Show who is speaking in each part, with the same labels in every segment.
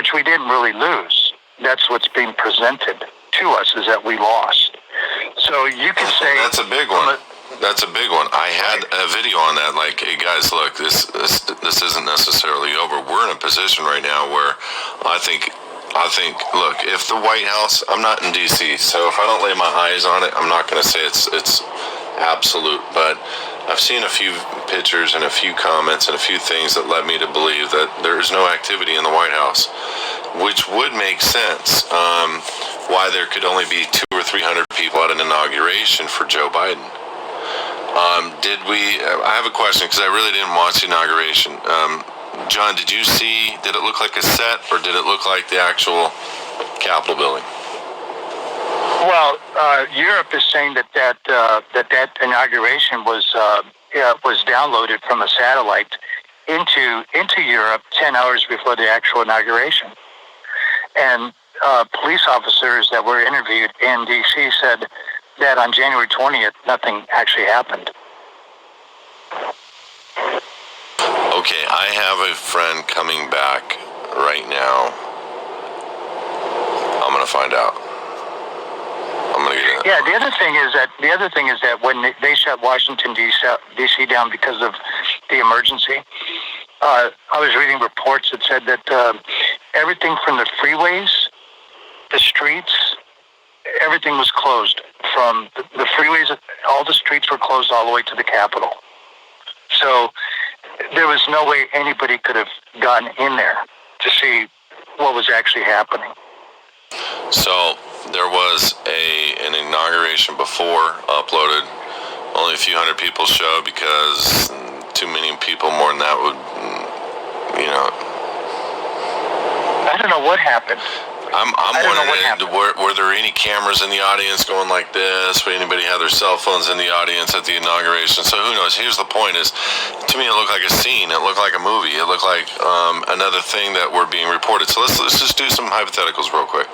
Speaker 1: which we didn't really lose. That's what's being presented to us, is that we lost. So you could say
Speaker 2: that's a big one. That's a big one. I had a video on that. Like, hey guys, look, this isn't necessarily over. We're in a position right now where I think, look, if the White House, I'm not in D.C., so if I don't lay my eyes on it, I'm not going to say it's absolute, but I've seen a few pictures and a few comments and a few things that led me to believe that there is no activity in the White House, which would make sense. Why there could only be 200 or 300 people at an inauguration for Joe Biden. I have a question because I really didn't watch the inauguration. John, did it look like a set, or did it look like the actual Capitol building?
Speaker 1: Well, Europe is saying that inauguration was downloaded from a satellite into Europe 10 hours before the actual inauguration. And police officers that were interviewed in D.C. said that on January 20th, nothing actually happened.
Speaker 2: Okay, I have a friend coming back right now. I'm going to find out. I'm going to get it.
Speaker 1: Yeah, the other thing is that when they shut Washington, D.C. down because of the emergency, I was reading reports that said that everything from the freeways, the streets, everything was closed. From the freeways, all the streets were closed all the way to the Capitol. So there was no way anybody could have gotten in there to see what was actually happening.
Speaker 2: So there was an inauguration before uploaded. Only a few hundred people showed because too many people, more than that, would,
Speaker 1: I don't know what happened.
Speaker 2: I'm wondering, were there any cameras in the audience going like this? Would anybody have their cell phones in the audience at the inauguration? So who knows? Here's the point is, to me, it looked like a scene. It looked like a movie. It looked like another thing that were being reported. So let's just do some hypotheticals real quick.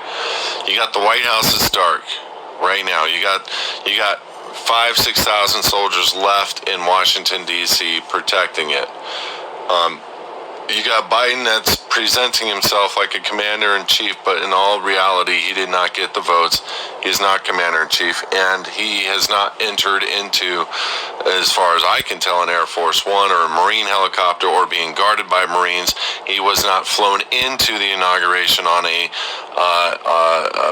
Speaker 2: You got the White House is dark right now. You got 5,000-6,000 soldiers left in Washington, D.C. protecting it. You got Biden that's presenting himself like a commander-in-chief, but in all reality, he did not get the votes. He's not commander-in-chief, and he has not entered into, as far as I can tell, an Air Force One or a Marine helicopter or being guarded by Marines. He was not flown into the inauguration on a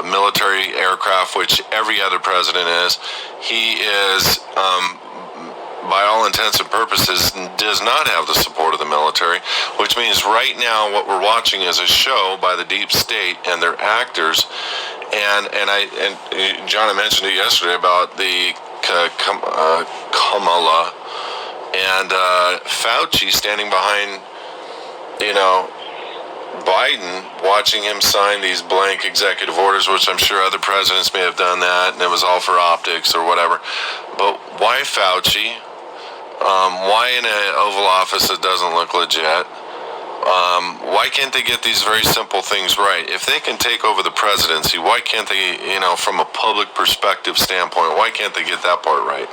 Speaker 2: military aircraft, which every other president is. He is... by all intents and purposes, does not have the support of the military, which means right now what we're watching is a show by the deep state and their actors. And John, I mentioned it yesterday about the Kamala and Fauci standing behind, Biden, watching him sign these blank executive orders, which I'm sure other presidents may have done that, and it was all for optics or whatever. But why Fauci? Why in an Oval Office that doesn't look legit? Why can't they get these very simple things right? If they can take over the presidency, why can't they, from a public perspective standpoint, why can't they get that part right?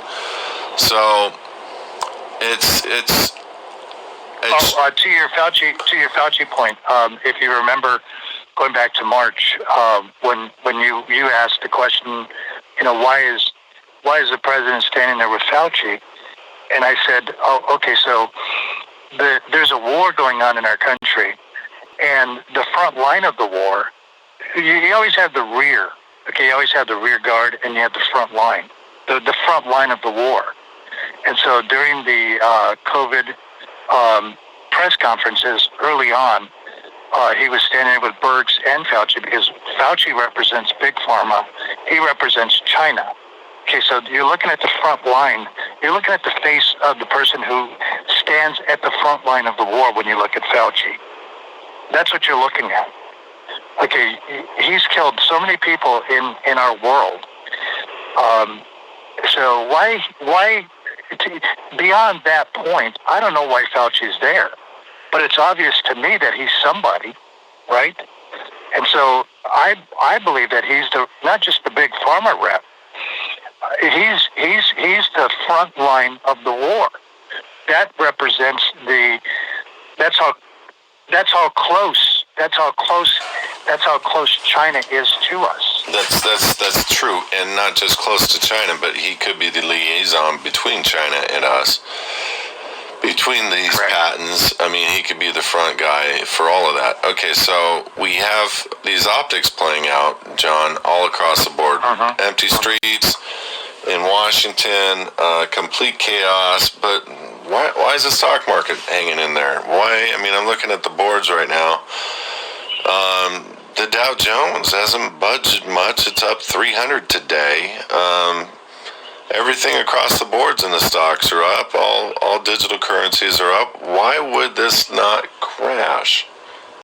Speaker 2: So it's
Speaker 1: to your Fauci point, if you remember going back to March, when you asked the question, why is the president standing there with Fauci? And I said, okay, so there's a war going on in our country, and the front line of the war, you always have the rear, okay? You always have the rear guard, and you have the front line, the front line of the war. And so during the COVID press conferences early on, he was standing with Birx and Fauci, because Fauci represents Big Pharma, he represents China. Okay, so you're looking at the front line. You're looking at the face of the person who stands at the front line of the war when you look at Fauci. That's what you're looking at. Okay, he's killed so many people in our world. So why, beyond that point, I don't know why Fauci's there. But it's obvious to me that he's somebody, right? And so I believe that he's not just the Big Pharma rep. He's the front line of the war. That represents that's how close That's how close China is to us.
Speaker 2: That's true, and not just close to China, but he could be the liaison between China and us. Between these
Speaker 1: Correct.
Speaker 2: patents, I mean, he could be the front guy for all of that. Okay, so we have these optics playing out, John, all across the board. Empty streets in Washington, complete chaos, but why is the stock market hanging in there? Why? I mean, I'm looking at the boards right now. The Dow Jones hasn't budged much. It's up 300 today. Everything across the boards in the stocks are up. All digital currencies are up. Why would this not crash?